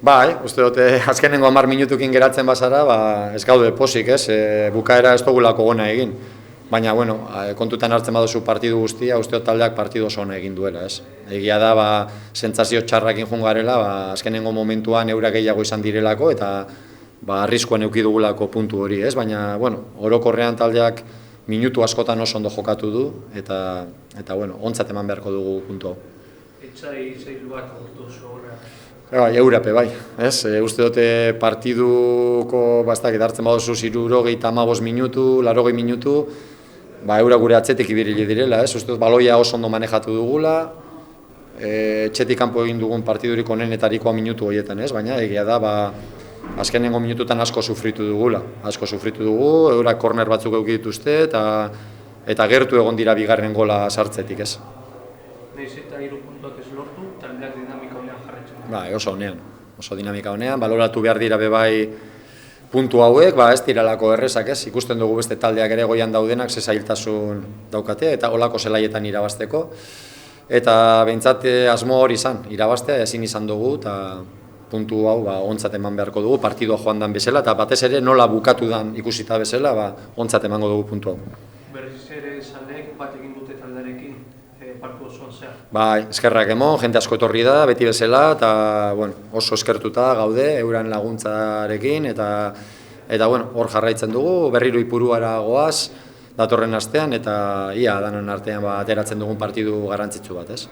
Bai, uste dute azkenengo 10 minutukin geratzen bazara, ez gaude posik, ez? Bukaera ez dugulako gona egin. Baina, bueno, kontutan hartzen baduzu partidu guztia, uste dut taldeak partidu oso ona egin duela, ez? Egia da, sentsazio txarrakin joan garela, azkenengo momentuan eurak gehiago izan direlako, eta arriskuan eduki dugulako puntu hori, ez? Baina, bueno, orokorrean taldeak minutu askotan oso ondo jokatu du, eta bueno, ontzat eman beharko dugu puntu hau. Etxai zeilu bat agurtu oso horra. Eurape, bai, ez? Uste dute partiduko bastak edartzen baduzu 75 minutu, 80 minutu, eura gure atzetik ibirili direla, ez? Uste dut baloia oso ondo manejatu dugula, etxetik kanpo egin dugun partidurik onenetarikoa minutu horietan, ez? Baina egia da, azkenengo minututan asko sufritu dugula. Asko sufritu dugu, eurak korner batzuk eduki dituzte, eta gertu egon dira bigarren gola sartzetik, ez? Naiz eta 3 puntuak ez lortu, taldeak dinamika honean jarraitzen. Oso honean, oso dinamika honean, baloratu behar dira bebai puntu hauek, ez diralako errezak, ez? Ikusten dugu beste taldeak ere goian daudenak, ze zailtasun daukate, eta olako zelaietan irabazteko. Eta behintzat asmo hori izan, irabaztea ezin izan dugu, eta puntu hau ontzat eman beharko dugu, partidua joan dan bezala, eta batez ere nola bukatu dan ikusita bezala, ontzat emango dugu puntu hau. Berriz ere zaleek bat egin dute taldearekin, partu osoan zehar. Eskerrak emon, jente asko etorri da, beti bezala, eta oso eskertuta gaude, euran laguntzarekin, eta hor jarraitzen dugu, berriro Ipuruara goaz, datorren astean, eta ia danon artean ateratzen dugun partidu garrantzitsu bat, ez?